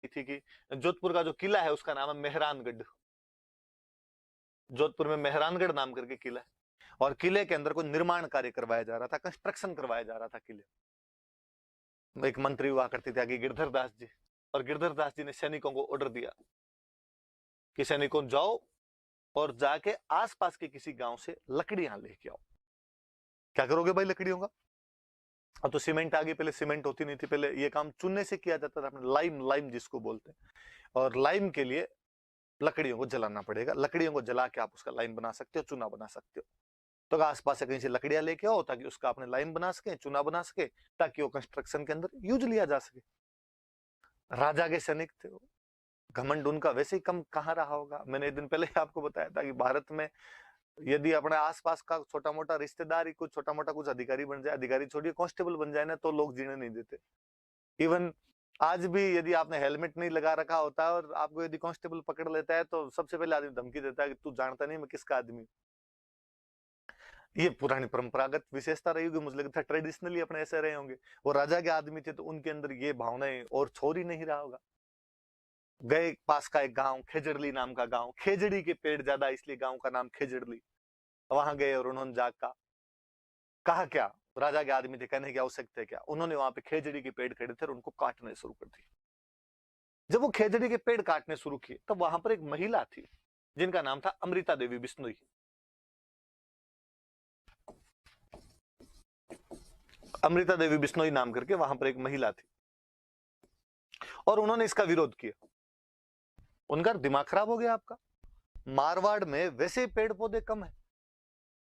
थी कि जोधपुर का जो किला है उसका नाम है मेहरानगढ़। जोधपुर में मेहरानगढ़ नाम करके किला है, और किले के अंदर कोई निर्माण कार्य करवाया जा रहा था, कंस्ट्रक्शन करवाया जा रहा था किले। एक मंत्री हुआ करते थे आगे गिरधर दास जी, और गिरधर दास जी ने सैनिकों को ऑर्डर दिया कि सैनिकों जाओ और जाके आसपास के किसी गांव से लकड़ियां लेके आओ। क्या करोगे भाई लकड़ियों का? अब तो सीमेंट आ गई, पहले सीमेंट होती नहीं थी, पहले ये काम चुनने से किया जाता था, अपने लाइम, लाइम जिसको बोलते हैं, और लाइम के लिए लकड़ियों को जलाना पड़ेगा, लकड़ियों को जला के आप उसका लाइन बना सकते हो, चूना बना सकते हो। तो आसपास से कहीं से लकड़ियां लेके आओ ताकि उसका अपने लाइन बना सके, चूना बना सके, ताकि वो कंस्ट्रक्शन के अंदर यूज लिया जा सके। राजा के सैनिक थे वो, घमंड उनका वैसे ही कम कहाँ रहा होगा। मैंने एक दिन पहले ही आपको बताया था कि भारत में यदि अपने आसपास का छोटा मोटा रिश्तेदार ही कुछ छोटा मोटा कुछ अधिकारी बन जाए, अधिकारी छोड़िए कांस्टेबल बन जाए ना, तो लोग जीने नहीं देते। इवन आज भी यदि आपने हेलमेट नहीं लगा रखा होता है और आपको यदि कांस्टेबल पकड़ लेता है तो सबसे पहले आदमी धमकी देता है कि तू जानता नहीं मैं किसका आदमी। ये पुरानी परंपरागत विशेषता रही होगी, मुझे लगता है ट्रेडिशनली अपने ऐसे रहे होंगे। वो राजा के आदमी थे तो उनके अंदर ये भावनाएं और छोड़ ही नहीं रहा होगा। गए पास का एक गांव, खेजड़ली नाम का गांव, खेजड़ी के पेड़ ज्यादा इसलिए गांव का नाम खेजड़ली। वहां गए और उन्होंने जाकर कहा क्या, राजा के आदमी थे, कहने की आवश्यकता है क्या, उन्होंने वहां पे खेजड़ी के पेड़ खड़े थे और उनको काटने शुरू कर दिए। जब वो खेजड़ी के पेड़ काटने शुरू किए तब वहां पर एक महिला थी जिनका नाम था अमृता देवी बिश्नोई। अमृता देवी बिश्नोई नाम करके वहां पर एक महिला थी, और उन्होंने इसका विरोध किया। उनका दिमाग खराब हो गया आपका, मारवाड़ में वैसे पेड़ पौधे कम है,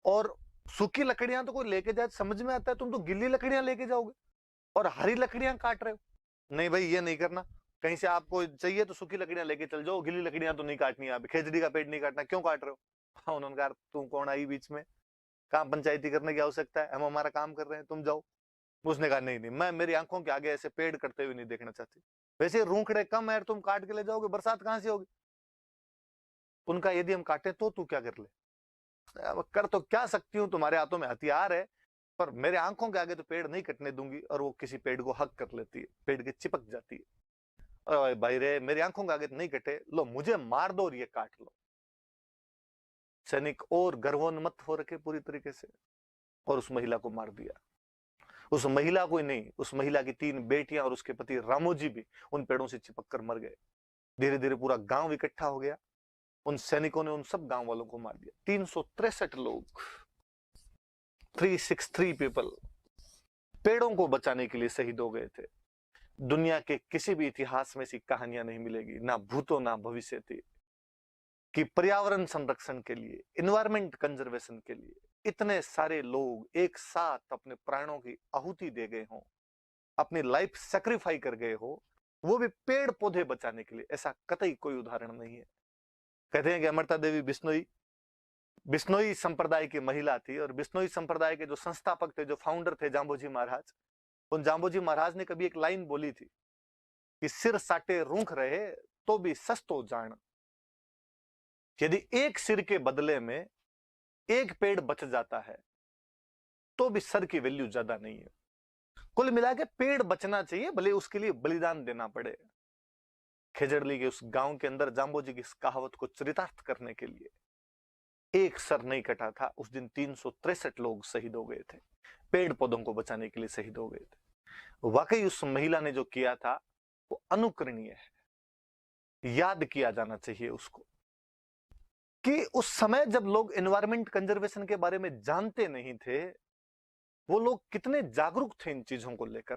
और सूखी लकड़ियां तो कोई लेके जाए समझ में आता है, तुम तो गिल्ली लकड़ियां लेके जाओगे और हरी लकड़ियां काट रहे हो। नहीं भाई ये नहीं करना, कहीं से आपको चाहिए तो सूखी लकड़ियां लेके चल जाओ, गिल्ली लकड़ियां तो नहीं काटनी है, खेजड़ी का पेड़ नहीं काटना, क्यों काट रहे हो? हाँ, उन्होंने कहा तुम कौन आई बीच में, काम पंचायती करने की आवश्यकता है, हम हमारा काम कर रहे हैं, तुम जाओ। उसने कहा नहीं नहीं, मैं मेरी आंखों के आगे ऐसे पेड़ करते हुए नहीं देखना चाहती, वैसे रूखड़े कम है, तुम काट के ले जाओगे, बरसात कहां से होगी। उनका यदि हम काटे तो तू क्या कर ले, अब कर तो क्या सकती हूँ, तुम्हारे हाथों में हथियार है, पर मेरे आंखों के आगे तो पेड़ नहीं कटने दूंगी। और वो किसी पेड़ को हक कर लेती है, पेड़ के चिपक जाती है, अरे भाई रे मेरी आंखों के आगे तो नहीं कटे, लो मुझे मार दो और ये काट लो। सैनिक और गर्वोन्मत्त हो रखे पूरी तरीके से, और उस महिला को मार दिया। उस महिला को ही नहीं, उस महिला की 3 बेटियां और उसके पति रामोजी भी उन पेड़ों से चिपक कर मर गए। धीरे धीरे पूरा गांव इकट्ठा हो गया, उन सैनिकों ने उन सब गांव वालों को मार दिया। 363 लोग, 363 पीपल पेड़ों को बचाने के लिए शहीद हो गए थे। दुनिया के किसी भी इतिहास में ऐसी कहानियां नहीं मिलेगी, ना भूतो ना भविष्य थी, कि पर्यावरण संरक्षण के लिए, इन्वायरमेंट कंजर्वेशन के लिए इतने सारे लोग एक साथ अपने प्राणों की आहुति दे गए हों, अपनी लाइफ सेक्रीफाई कर गए हो, वो भी पेड़ पौधे बचाने के लिए। ऐसा कतई कोई उदाहरण नहीं है। कहते हैं कि अमृता देवी बिश्नोई बिश्नोई संप्रदाय की महिला थी, और बिश्नोई संप्रदाय के जो संस्थापक थे, जो फाउंडर थे, जाम्बोजी महाराज, उन जाम्बोजी महाराज ने कभी एक लाइन बोली थी कि सिर साटे रूख रहे तो भी सस्तो जान। यदि एक सिर के बदले में एक पेड़ बच जाता है तो भी सर की वैल्यू ज्यादा नहीं है। कुल मिला के पेड़ बचना चाहिए, भले उसके लिए बलिदान देना पड़े। खेजड़ली के उस गांव के अंदर जाम्बोजी की इस कहावत को चरितार्थ करने के लिए एक सर नहीं कटा था, उस दिन 363 लोग शहीद हो गए थे, पेड़ पौधों को बचाने के लिए शहीद हो गए थे। वाकई उस महिला ने जो किया था वो अनुकरणीय है, याद किया जाना चाहिए उसको, कि उस समय जब लोग एनवायरमेंट कंजर्वेशन के बारे में जानते नहीं थे, वो लोग कितने जागरूक थे इन चीजों को लेकर,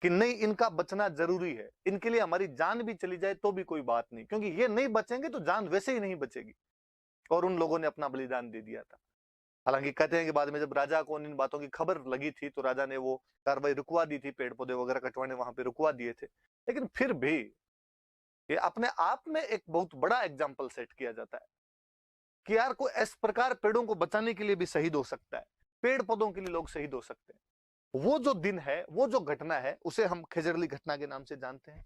कि नहीं इनका बचना जरूरी है, इनके लिए हमारी जान भी चली जाए तो भी कोई बात नहीं, क्योंकि ये नहीं बचेंगे तो जान वैसे ही नहीं बचेगी। और उन लोगों ने अपना बलिदान दे दिया था। हालांकि कहते हैं कि बाद में जब राजा को इन बातों की खबर लगी थी तो राजा ने वो कार्रवाई रुकवा दी थी, पेड़ पौधे वगैरह कटवाने वहां पे रुकवा दिए थे। लेकिन फिर भी ये अपने आप में एक बहुत बड़ा एग्जाम्पल सेट किया जाता है कि यार कोई इस प्रकार पेड़ों को बचाने के लिए भी शहीद हो सकता है, पेड़ पौधों के लिए लोग शहीद हो सकते हैं। वो जो दिन है, वो जो घटना है, उसे हम खेजड़ली घटना के नाम से जानते हैं,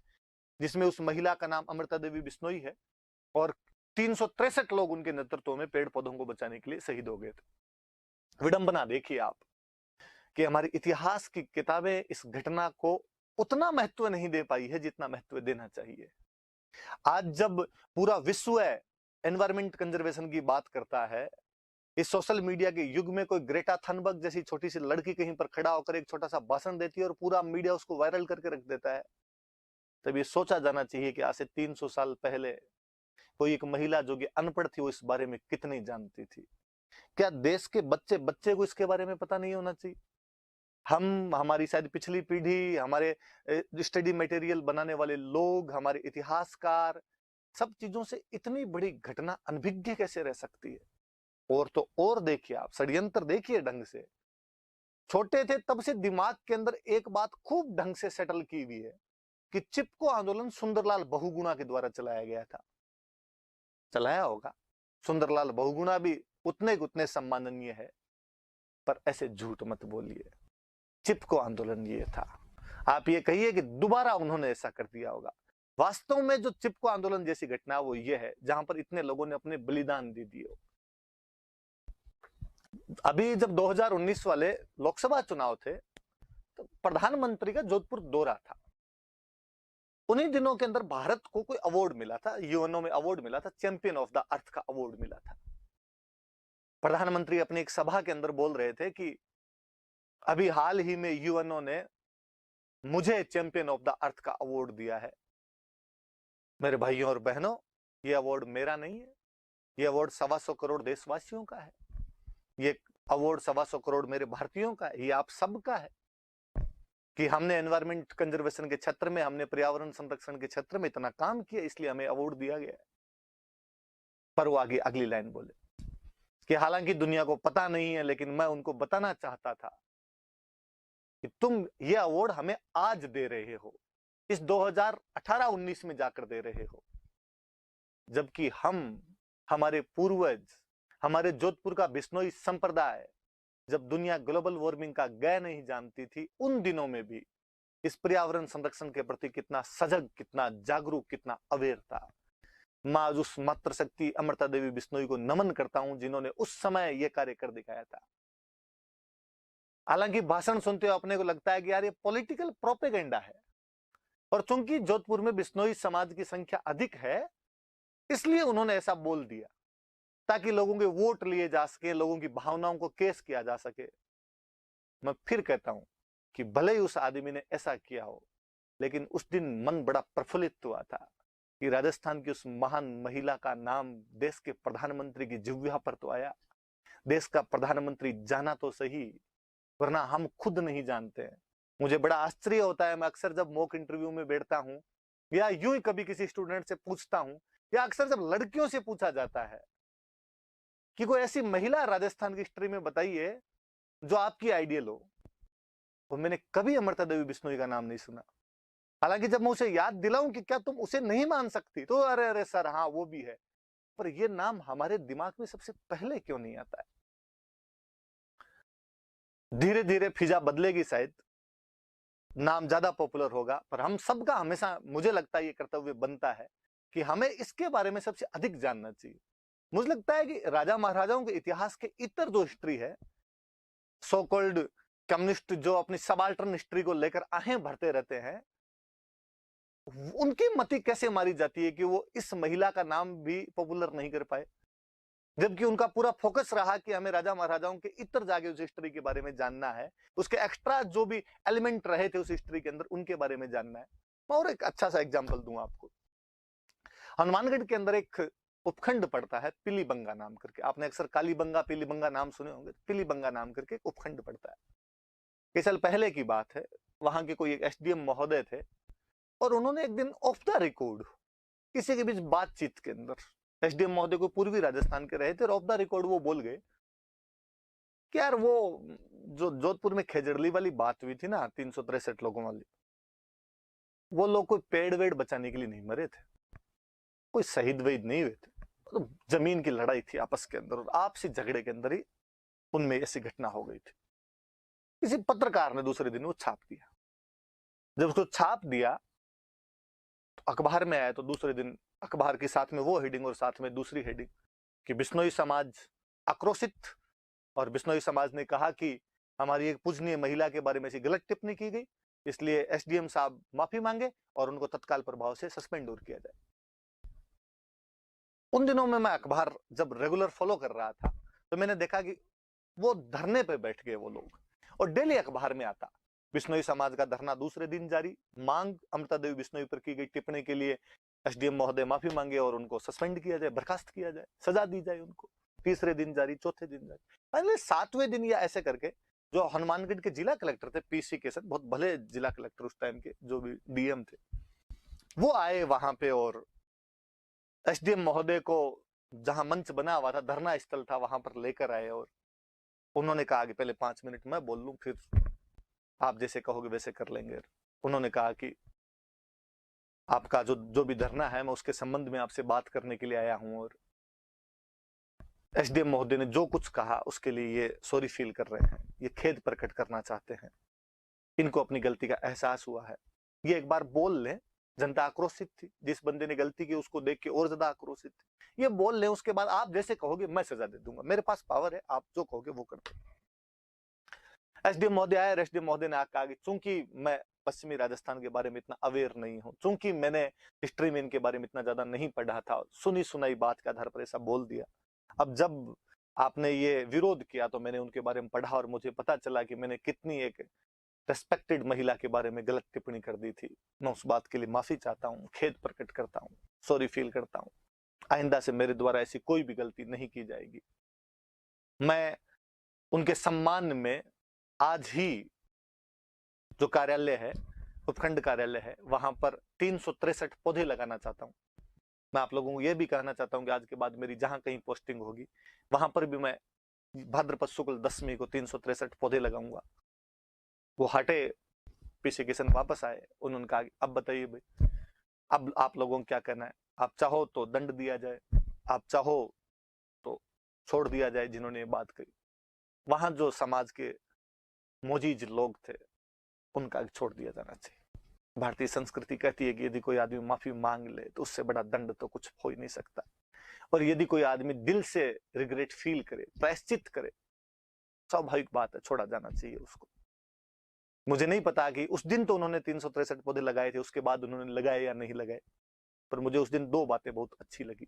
जिसमें उस महिला का नाम अमृता देवी बिश्नोई है, और 363 लोग उनके नेतृत्व में पेड़ पौधों को बचाने के लिए शहीद हो गए थे। विडंबना देखिए आप, कि हमारी इतिहास की किताबें इस घटना को उतना महत्व नहीं दे पाई है जितना महत्व देना चाहिए। आज जब पूरा विश्व एनवायरमेंट कंजर्वेशन की बात करता है, इस सोशल मीडिया के युग में कोई ग्रेटा थनबर्ग जैसी छोटी सी लड़की कहीं पर खड़ा होकर एक छोटा सा भाषण देती है और पूरा मीडिया उसको वायरल करके रख देता है, तब ये सोचा जाना चाहिए कि आज से 300 साल पहले कोई एक महिला जो कि अनपढ़ थी वो इस बारे में कितनी जानती थी। क्या देश के बच्चे बच्चे को इसके बारे में पता नहीं होना चाहिए? हमारी शायद पिछली पीढ़ी, हमारे स्टडी मटेरियल बनाने वाले लोग, हमारे इतिहासकार, सब चीजों से इतनी बड़ी घटना अनभिज्ञ कैसे रह सकती है? और तो और देखिए, आप षड्यंत्र देखिए ढंग से। छोटे थे तब से दिमाग के अंदर एक बात खूब ढंग से सेटल की हुई है कि चिपको आंदोलन सुंदरलाल बहुगुणा के द्वारा चलाया गया था। चलाया होगा, सुंदरलाल बहुगुणा भी उतने सम्माननीय है, पर ऐसे झूठ मत बोलिए। चिपको आंदोलन ये था, आप ये कहिए कि दोबारा उन्होंने ऐसा कर दिया होगा। वास्तव में जो चिपको आंदोलन जैसी घटना वो ये है जहां पर इतने लोगों ने अपने बलिदान दे दिए। अभी जब 2019 वाले लोकसभा चुनाव थे तो प्रधानमंत्री का जोधपुर दौरा था। उन्हीं दिनों के अंदर भारत को कोई अवार्ड मिला था, यूएनओ में अवार्ड मिला था, चैंपियन ऑफ द अर्थ का अवार्ड मिला था। प्रधानमंत्री अपनी एक सभा के अंदर बोल रहे थे कि अभी हाल ही में यूएनओ ने मुझे चैंपियन ऑफ द अर्थ का अवार्ड दिया है। मेरे भाइयों और बहनों, यह अवार्ड मेरा नहीं है, यह अवार्ड 125 करोड़ देशवासियों का है, ये अवार्ड 125 करोड़ मेरे भारतीयों का है, ये आप सबका है कि हमने एनवायरमेंट कंजर्वेशन के क्षेत्र में, हमने पर्यावरण संरक्षण के क्षेत्र में इतना काम किया, इसलिए हमें अवार्ड दिया गया है। पर वो आगे अगली लाइन बोले कि हालांकि दुनिया को पता नहीं है, लेकिन मैं उनको बताना चाहता था कि तुम ये अवार्ड हमें आज दे रहे हो, इस 2018-19 में जाकर दे रहे हो, जबकि हमारे पूर्वज, हमारे जोधपुर का बिश्नोई संप्रदाय जब दुनिया ग्लोबल वार्मिंग का ग नहीं जानती थी, उन दिनों में भी इस पर्यावरण संरक्षण के प्रति कितना सजग, कितना जागरूक, कितना अवेयर था। मैं आज उस मातृशक्ति अमृता देवी बिश्नोई को नमन करता हूं जिन्होंने उस समय यह कार्य कर दिखाया था। हालांकि भाषण सुनते हुए अपने को लगता है कि यार ये पॉलिटिकल प्रोपेगेंडा है, और चूंकि जोधपुर में बिश्नोई समाज की संख्या अधिक है इसलिए उन्होंने ऐसा बोल दिया ताकि लोगों के वोट लिए जा सके, लोगों की भावनाओं को केस किया जा सके। मैं फिर कहता हूं कि भले ही उस आदमी ने ऐसा किया हो, लेकिन उस दिन मन बड़ा प्रफुल्लित हुआ था कि राजस्थान की उस महान महिला का नाम देश के प्रधानमंत्री की जिह्वा पर तो आया। देश का प्रधानमंत्री जाना तो सही, वरना हम खुद नहीं जानते हैं। मुझे बड़ा आश्चर्य होता है, मैं अक्सर जब मॉक इंटरव्यू में बैठता हूं या यूं ही कभी किसी स्टूडेंट से पूछता हूं, या अक्सर जब लड़कियों से पूछा जाता है कि कोई ऐसी महिला राजस्थान की हिस्ट्री में बताइए जो आपकी आइडियल हो, तो मैंने कभी अमृता देवी बिश्नोई का नाम नहीं सुना। हालांकि जब मैं उसे याद दिलाऊं कि क्या तुम उसे नहीं मान सकती, तो अरे अरे सर हाँ वो भी है, पर यह नाम हमारे दिमाग में सबसे पहले क्यों नहीं आता है? धीरे धीरे फिजा बदलेगी, शायद नाम ज्यादा पॉपुलर होगा, पर हम सबका हमेशा मुझे लगता है ये कर्तव्य बनता है कि हमें इसके बारे में सबसे अधिक जानना चाहिए। मुझे लगता है कि राजा महाराजाओं के इतिहास के इतर जो हिस्ट्री है, सो कॉल्ड कम्युनिस्ट जो अपनी सबाल्टर्न हिस्ट्री को लेकर आहें भरते रहते हैं, उनकी मति कैसे मारी जाती है कि वो इस महिला का नाम भी पॉपुलर नहीं कर पाए, जबकि उनका पूरा फोकस रहा कि हमें राजा महाराजाओं के इतर जागे उस हिस्ट्री के बारे में जानना है, उसके एक्स्ट्रा जो भी एलिमेंट रहे थे उस हिस्ट्री के अंदर उनके बारे में जानना है। मैं और एक अच्छा सा एग्जांपल दूंगा आपको। हनुमानगढ़ के अंदर एक उपखंड पड़ता है पीलीबंगा नाम करके, आपने अक्सर कालीबंगा पीलीबंगा नाम सुने होंगे, पीलीबंगा नाम करके एक उपखंड पड़ता है। कई साल पहले की बात है, वहां के कोई एक एसडीएम महोदय थे और उन्होंने एक दिन ऑफ द रिकॉर्ड किसी के बीच बातचीत के अंदर, एसडीएम महोदय को पूर्वी राजस्थान के रहे थे, और ऑफ द रिकॉर्ड वो बोल गए कि यार वो जो जोधपुर में खेजड़ली वाली बात हुई थी ना, 363 लोगों वाली, वो लोग कोई पेड़ वेड़ बचाने के लिए नहीं मरे थे, कोई शहीद वहीद नहीं हुए थे, तो जमीन की लड़ाई थी आपस के अंदर और आपसी झगड़े के अंदर ही उनमें ऐसी घटना हो गई थी। किसी पत्रकार ने दूसरे दिन वो छाप दिया। जब उसको छाप दिया तो अखबार में आया, तो दूसरे दिन अखबार के साथ में वो हेडिंग और साथ में दूसरी हेडिंग कि बिश्नोई समाज आक्रोशित, और बिश्नोई समाज ने कहा कि हमारी एक पूजनीय महिला के बारे में ऐसी गलत टिप्पणी की गई इसलिए एसडीएम साहब माफी मांगे और उनको तत्काल प्रभाव से सस्पेंड और किया जाए। उन दिनों में मैं अखबार जब रेगुलर फॉलो कर रहा था तो मैंने देखा कि वो धरने पे बैठ गए वो लोग, और डेली अखबार में आता बिश्नोई समाज का धरना दूसरे दिन जारी, मांग अमृता देवी बिश्नोई पर की गई टिप्पणी के लिए एसडीएम महोदय माफी मांगे और उनको सस्पेंड किया जाए, बर्खास्त किया जाए, सजा दी जाए उनको। तीसरे दिन जारी, चौथे दिन जारी, पहले सातवें दिन या ऐसे करके जो हनुमानगढ़ के जिला कलेक्टर थे पीसी केसर, बहुत भले जिला कलेक्टर उस टाइम के, जो भी डीएम थे, वो आए वहां पे और एसडीएम महोदय को जहां मंच बना हुआ था, धरना स्थल था, वहां पर लेकर आए और उन्होंने कहा कि पहले 5 मिनट मैं बोल लूं, फिर आप जैसे कहोगे वैसे कर लेंगे। उन्होंने कहा कि आपका जो भी धरना है मैं उसके संबंध में आपसे बात करने के लिए आया हूं, और एसडीएम महोदय ने जो कुछ कहा उसके लिए ये सॉरी फील कर रहे हैं, ये खेद प्रकट करना चाहते हैं, इनको अपनी गलती का एहसास हुआ है, ये एक बार बोल लें। जनता आक्रोशित थी, जिस बंदे ने गलती की उसको देख के और ज्यादा आक्रोशित थी, ये बोल लें, उसके बाद आप जैसे कहोगे मैं सजा दे दूंगा, मेरे पास पावर है, आप जो कहोगे वो कर दो। एसडीएम महोदय आए, एसडीएम महोदय ने कहा कि चूंकि मैं पश्चिमी राजस्थान के बारे में इतना अवेयर नहीं हूं, चूंकि मैंने हिस्ट्री में इनके बारे में इतना ज्यादा नहीं पढ़ा था, सुनी सुनाई बात के आधार पर ऐसा बोल दिया। अब जब आपने ये विरोध किया तो मैंने उनके बारे में पढ़ा और मुझे पता चला कि मैंने कितनी एक रेस्पेक्टेड महिला के बारे में गलत टिप्पणी कर दी थी। मैं उस बात के लिए माफी चाहता हूँ, खेद प्रकट करता हूँ, सॉरी फील करता हूँ। आइंदा से मेरे द्वारा ऐसी कोई भी गलती नहीं की जाएगी। मैं उनके सम्मान में आज ही जो कार्यालय है, उपखंड कार्यालय है, वहां पर 363 पौधे लगाना चाहता हूँ। मैं आप लोगों को यह भी कहना चाहता हूँ कि आज के बाद मेरी जहां कहीं पोस्टिंग होगी वहां पर भी मैं भाद्रपद शुक्ल 10वीं को 363 पौधे लगाऊंगा। वो हटे, पीसी किशन वापस आए, उन्होंने कहा अब बताइए भाई, अब आप लोगों को क्या करना है? आप चाहो तो दंड दिया जाए, आप चाहो तो छोड़ दिया जाए जिन्होंने ये बात कही। वहां जो समाज के मोजीज लोग थे उनका छोड़ दिया जाना चाहिए। भारतीय संस्कृति कहती है कि यदि कोई आदमी माफी मांग ले तो उससे बड़ा दंड तो कुछ हो ही नहीं सकता, और यदि कोई आदमी दिल से रिग्रेट फील करे, प्रायश्चित करे, स्वाभाविक बात है, छोड़ा जाना चाहिए उसको। मुझे नहीं पता कि उस दिन तो उन्होंने 363 पौधे लगाए थे, उसके बाद उन्होंने लगाए या नहीं लगाए, पर मुझे उस दिन दो बातें बहुत अच्छी लगी।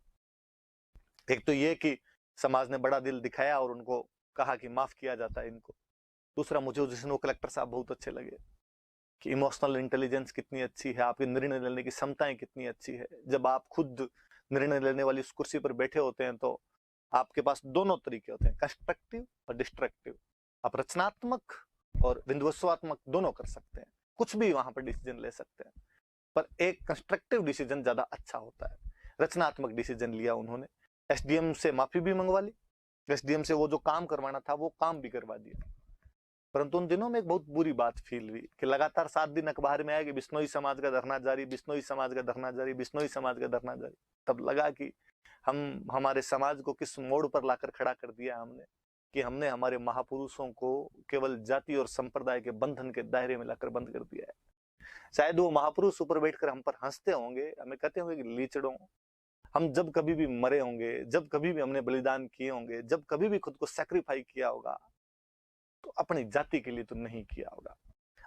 एक तो ये कि समाज ने बड़ा दिल दिखाया और उनको कहा कि माफ किया जाता है इनको। दूसरा, मुझे उस दिन वो कलेक्टर साहब बहुत अच्छे लगे कि इमोशनल इंटेलिजेंस कितनी अच्छी है, आपकी निर्णय लेने की क्षमताएं कितनी अच्छी है। जब आप खुद निर्णय लेने वाली उस कुर्सी पर बैठे होते हैं तो आपके पास दोनों तरीके होते हैं, कंस्ट्रक्टिव और डिस्ट्रक्टिव। आप रचनात्मक और विध्वंसात्मक दोनों कर सकते हैं, कुछ भी वहां पर डिसीजन ले सकते हैं, पर एक कंस्ट्रक्टिव डिसीजन ज्यादा अच्छा होता है। रचनात्मक डिसीजन लिया उन्होंने, एसडीएम से माफी भी मंगवा ली, एसडीएम से वो जो काम करवाना था वो काम भी करवा दिया। परंतु उन दिनों में एक बहुत बुरी बात फील हुई कि लगातार 7 दिन अखबार में आया कि बिश्नोई समाज का धरना जारी, बिश्नोई समाज का धरना जारी, बिश्नोई समाज का धरना जारी। तब लगा कि हम हमारे समाज को किस मोड़ पर लाकर खड़ा कर दिया हमने, कि हमने हमारे महापुरुषों को केवल जाति और संप्रदाय के बंधन के दायरे में लाकर बंद कर दिया है। शायद वो महापुरुष ऊपर बैठकर हम पर हंसते होंगे, हमें कहते होंगे कि लीचड़ों, हम जब कभी भी मरे होंगे, जब कभी भी हमने बलिदान किए होंगे, जब कभी भी खुद को सैक्रिफाई किया होगा तो अपनी जाति के लिए तो नहीं किया होगा।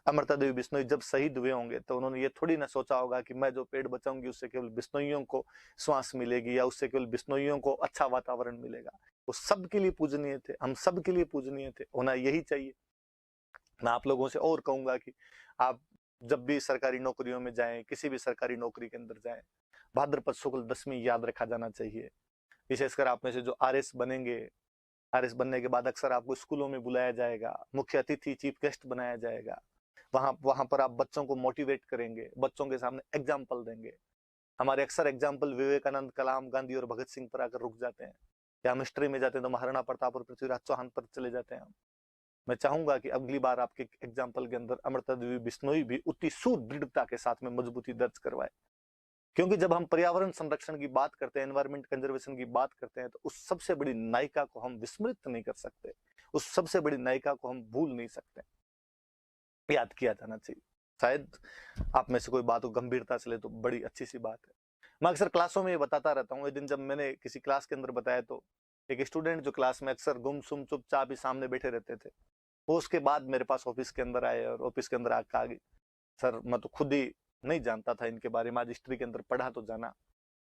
अमृता देवी बिश्नोई जब शहीद हुए होंगे तो उन्होंने ये थोड़ी ना सोचा होगा कि मैं जो पेड़ बचाऊंगी उससे केवल बिश्नोइयों को श्वास मिलेगी या उससे केवल बिश्नोइयों को अच्छा वातावरण मिलेगा। वो सबके लिए पूजनीय थे, हम सबके लिए पूजनीय थे, होना यही चाहिए। मैं आप लोगों से और कहूंगा कि आप जब भी सरकारी नौकरियों में जाएं, किसी भी सरकारी नौकरी के अंदर जाएं, भाद्रपद शुक्ल 10वीं याद रखा जाना चाहिए। विशेषकर आप में से जो आरएस बनेंगे, आरएस बनने के बाद अक्सर आपको स्कूलों में बुलाया जाएगा, मुख्य अतिथि चीफ गेस्ट बनाया जाएगा। वहां पर आप बच्चों को मोटिवेट करेंगे, बच्चों के सामने एग्जाम्पल देंगे। हमारे अक्सर एग्जाम्पल विवेकानंद, कलाम, गांधी और भगत सिंह पर आकर रुक जाते हैं, या हम हिस्ट्री में जाते हैं तो महाराणा प्रताप और पृथ्वीराज चौहान पर चले जाते हैं। मैं चाहूंगा कि अगली बार आपके एग्जाम्पल के अंदर अमृता देवी बिश्नोई भी उतनी सुदृढ़ता के साथ में मजबूती दर्ज करवाए, क्योंकि जब हम पर्यावरण संरक्षण की बात करते हैं, एनवायरमेंट कंजर्वेशन की बात करते हैं, तो उस सबसे बड़ी नायिका को हम विस्मृत नहीं कर सकते, उस सबसे बड़ी नायिका को हम भूल नहीं सकते, याद किया जाना चाहिए। शायद आप में से कोई बात को गंभीरता से ले तो बड़ी अच्छी सी बात है। मैं अक्सर क्लासों में ये बताता रहता हूँ। एक दिन जब मैंने किसी क्लास के अंदर बताया तो एक स्टूडेंट जो क्लास में अक्सर गुमसुम चुपचाप ही सामने बैठे रहते थे, वो उसके बाद मेरे पास ऑफिस के अंदर आए और ऑफिस के अंदर आगे सर मैं तो खुद ही नहीं जानता था इनके बारे में, आज हिस्ट्री के अंदर पढ़ा तो जाना,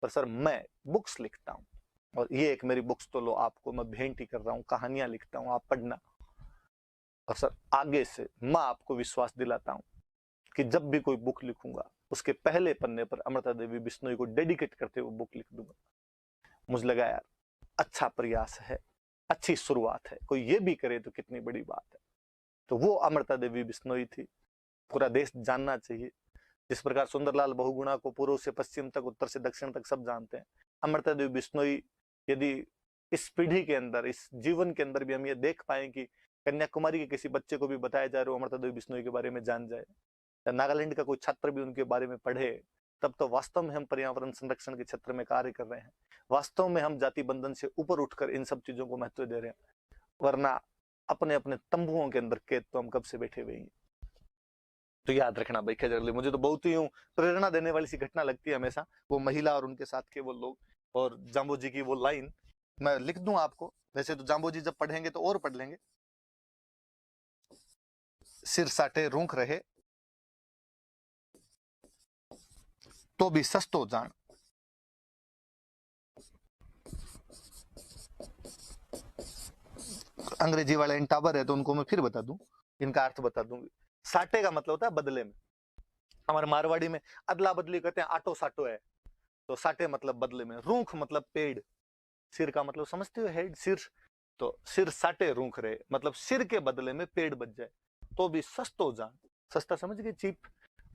पर सर मैं बुक्स लिखता हूँ और ये एक मेरी बुक्स तो लो, आपको मैं भेंट ही कर रहा हूँ, कहानियां लिखता हूँ, आप पढ़ना। और सर आगे से मैं आपको विश्वास दिलाता हूँ कि जब भी कोई बुक लिखूंगा उसके पहले पन्ने पर अमृता देवी बिश्नोई को डेडिकेट करते हुए बुक लिख दूंगा। मुझे लगा यार अच्छा प्रयास है, अच्छी शुरुआत है, कोई ये भी करे तो कितनी बड़ी बात है। तो वो अमृता देवी बिश्नोई थी, पूरा देश जानना चाहिए। जिस प्रकार सुंदरलाल बहुगुणा को पूर्व से पश्चिम तक, उत्तर से दक्षिण तक सब जानते हैं, अमृता देवी बिश्नोई यदि इस पीढ़ी के अंदर, इस जीवन के अंदर भी हम ये देख पाए कि कन्याकुमारी के किसी बच्चे को भी बताया जा रहा है अमृता देवी बिश्नोई के बारे में जान जाए, या नागालैंड का कोई छात्र भी उनके बारे में पढ़े, तब तो वास्तव में हम पर्यावरण संरक्षण के क्षेत्र में कार्य कर रहे हैं, वास्तव में हम जाति बंधन से ऊपर उठकर इन सब चीजों को महत्व दे रहे हैं। वरना अपने अपने तंबुओं के अंदर कैद तो हम कब से बैठे हुए हैं। तो याद रखना भाई खजरली, मुझे तो बहुत ही प्रेरणा देने वाली सी घटना लगती है हमेशा, वो महिला और उनके साथ के वो लोग, और जाम्बो जी की वो लाइन मैं लिख दूं आपको, वैसे तो जाम्बो जी जब पढ़ेंगे तो और पढ़ लेंगे। सिर साटे रूख रहे तो भी सस्तो जान, अंग्रेजी वाला इंटावर है तो उनको मैं फिर बता दूं, इनका अर्थ बता दूं। साटे का मतलब होता है बदले में, हमारे मारवाड़ी में अदला बदली कहते हैं, आटो साटो है, तो साटे मतलब बदले में, रूख मतलब पेड़, सिर का मतलब समझते हो हेड, सिर, तो सिर साटे रूख रहे मतलब सिर के बदले में पेड़ बच जाए, तो भी सस्तो जान, सस्ता समझ गए, चीप,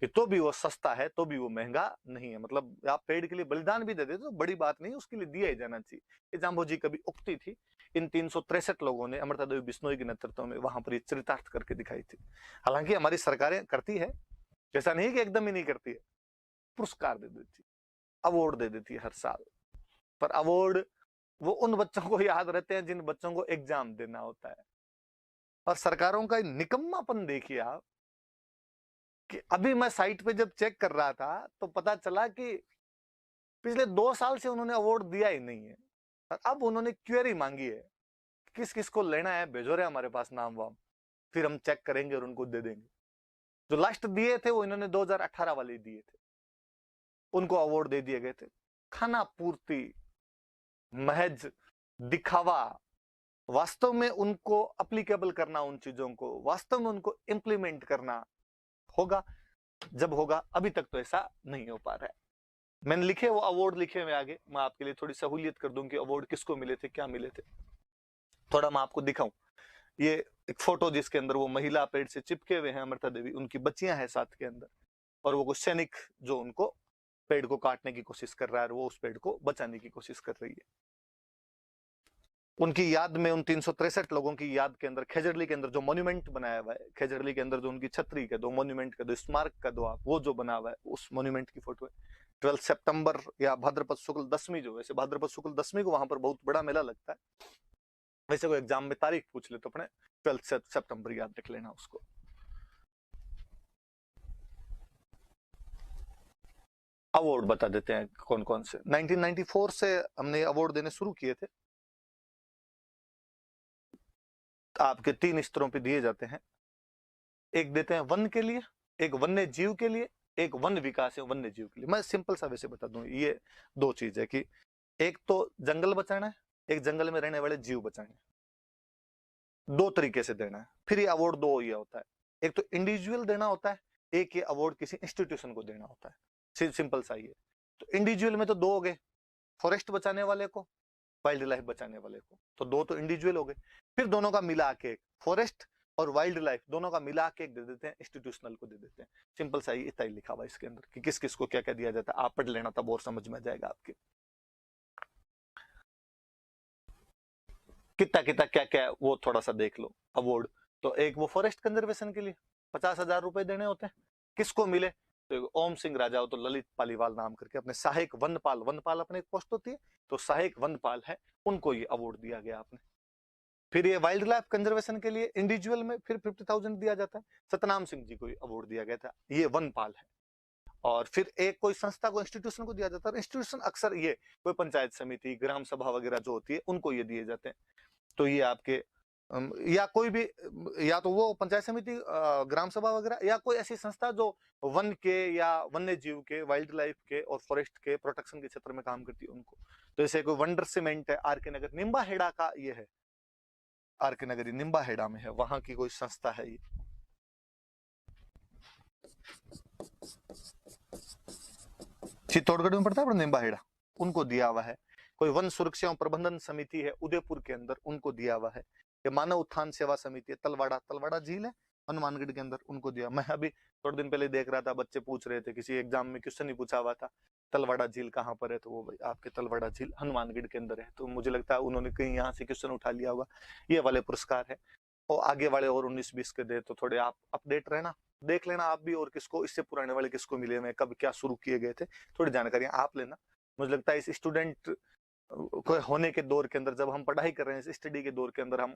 कि तो भी वो सस्ता है, तो भी वो महंगा नहीं है, मतलब आप पेड़ के लिए बलिदान भी दे देते तो बड़ी बात नहीं, उसके लिए दिया ही जाना चाहिए। ये जाम्बो जी कभी उक्ति थी, इन 363 लोगों ने अमृता देवी बिश्नोई के नेतृत्व में वहां पर चरितार्थ करके दिखाई थी। हालांकि हमारी सरकारें करती है, ऐसा नहीं कि एकदम ही नहीं करती है, पुरस्कार दे देती, अवार्ड दे देती है हर साल, पर अवार्ड वो उन बच्चों को याद रहते हैं जिन बच्चों को एग्जाम देना होता है। और सरकारों का निकम्मापन देखिए आप, कि अभी मैं साइट पे जब चेक कर रहा था तो पता चला कि पिछले 2 साल से उन्होंने अवार्ड दिया ही नहीं है, और अब उन्होंने क्वेरी मांगी है किस किस को लेना है, भेजो रहे हमारे पास नाम वाम, फिर हम चेक करेंगे और उनको दे देंगे। जो लास्ट दिए थे वो इन्होंने 2018 वाले दिए थे, उनको अवार्ड दे दिए गए थे। खाना पूर्ति, महज दिखावा, वास्तव में उनको अप्लीकेबल करना, उन चीजों को वास्तव में उनको इंप्लीमेंट करना होगा, जब होगा, अभी तक तो ऐसा नहीं हो पा रहा है। मैंने लिखे वो अवार्ड लिखे हुए आगे, मैं आपके लिए थोड़ी सहूलियत कर दूं कि अवार्ड किसको मिले थे, क्या मिले थे, थोड़ा मैं आपको दिखाऊं। ये एक फोटो जिसके अंदर वो महिला पेड़ से चिपके हुए हैं अमृता देवी, उनकी बच्चियां हैं साथ के अंदर, और वो सैनिक जो उनको पेड़ को काटने की कोशिश कर रहा है, वो उस पेड़ को बचाने की कोशिश कर रही है। उनकी याद में, उन 363 लोगों की याद के अंदर खेजड़ली के अंदर जो मॉन्यूमेंट बनाया हुआ है, खेजड़ली के अंदर जो उनकी छतरी का दो, मॉन्यूमेंट का दो, स्मारक का दो, आप वो जो बना हुआ है उस मॉन्यूमेंट की फोटो है। 12 सितंबर या भाद्रपद शुक्ल दशमी, जो वैसे भाद्रपद शुक्ल दशमी को वहां पर बहुत बड़ा मेला लगता है, वैसे कोई एग्जाम में तारीख पूछ ले तो अपने 12 सितंबर याद रख लेना उसको। अवार्ड बता देते हैं कौन कौन से। 1994 से हमने अवार्ड देने शुरू किए थे, आपके 3 स्तरों पे दिए जाते हैं। एक देते हैं वन के लिए, एक वन्य जीव के लिए, एक वन विकास है वन्य जीव के लिए। मैं सिंपल सा वैसे बता दूं, ये 2 चीज है कि एक तो जंगल बचाना है, एक जंगल में रहने वाले जीव बचाने, 2 तरीके से देना है। फिर ये अवार्ड 2 ये होता है, एक तो इंडिविजुअल देना होता है, एक ये अवार्ड किसी इंस्टीट्यूशन को देना होता है, सिंपल सा ही है। तो इंडिविजुअल में तो 2 हो गए, फॉरेस्ट बचाने वाले को, वाइल्ड लाइफ बचाने वाले को, तो 2 तो इंडिविजुअल हो गए। फिर दोनों का मिला के, फॉरेस्ट और वाइल्ड लाइफ दोनों का मिला के एक दे देते हैं, इंस्टीट्यूशनल को दे देते हैं। सिंपल सा ही इतना ही लिखा हुआ इसके अंदर कि किस किस को क्या क्या दिया जाता है, आप पढ़ लेना तब और समझ में आ जाएगा आपके, कितना कितना क्या क्या वो थोड़ा सा देख लो। अवार्ड तो एक वो फॉरेस्ट कंजर्वेशन के लिए 50,000 रुपए देने होते हैं, किसको मिले, तो ओम सिंह राजा हो तो ललित पालीवाल नाम करके अपने सहायक वनपाल, वनपाल अपने एक पोस्ट होती है, तो सहायक वनपाल है, उनको ये अवार्ड दिया गया आपने। फिर ये वाइल्ड लाइफ कंजर्वेशन के लिए इंडिविजुअल में फिर 50,000 दिया जाता है, सतनाम सिंह जी को अवार्ड दिया गया था, ये वनपाल है। और फिर एक कोई संस्था को, इंस्टीट्यूशन को दिया जाता है, इंस्टीट्यूशन अक्सर ये कोई पंचायत समिति, ग्राम सभा वगैरह जो होती है उनको ये दिए जाते हैं। तो ये आपके या कोई भी, या तो वो पंचायत समिति, ग्राम सभा वगैरह, या कोई ऐसी संस्था जो वन के या वन्य जीव के, वाइल्ड लाइफ के और फॉरेस्ट के प्रोटेक्शन के क्षेत्र में काम करती है उनको। तो जैसे कोई वंडर सीमेंट है आर के नगर निम्बा हेड़ा का, ये है आर के नगर निम्बा हेड़ा में है, वहां की कोई संस्था है ये। चित्तौड़गढ़ में पड़ता है निम्बा हेड़ा, उनको दिया हुआ है। कोई वन सुरक्षा एवं प्रबंधन समिति है उदयपुर के अंदर, उनको दिया हुआ है। ये मानव उत्थान सेवा समिति है तलवाड़ा झील है हनुमानगढ़ के अंदर, उनको दिया। मैं अभी थोड़े दिन पहले देख रहा था, बच्चे पूछ रहे थे, किसी एग्जाम में क्वेश्चन ही पूछा हुआ था, तलवाड़ा झील कहाँ पर है, तो वो भाई आपके तलवाड़ा झील हनुमानगढ़ के अंदर है। तो मुझे लगता है उन्होंने कहीं यहाँ से क्वेश्चन उठा लिया होगा। ये वाले पुरस्कार है, और आगे वाले और 19-20 के दे, तो थोड़े आप अपडेट रहना, देख लेना आप भी, और किसको इससे पुराने वाले किसको मिले हैं, कब क्या शुरू किए गए थे, थोड़ी जानकारियां आप लेना। मुझे लगता है इस स्टूडेंट को होने के दौर के अंदर, जब हम पढ़ाई कर रहे हैं, इस स्टडी के दौर के अंदर, हम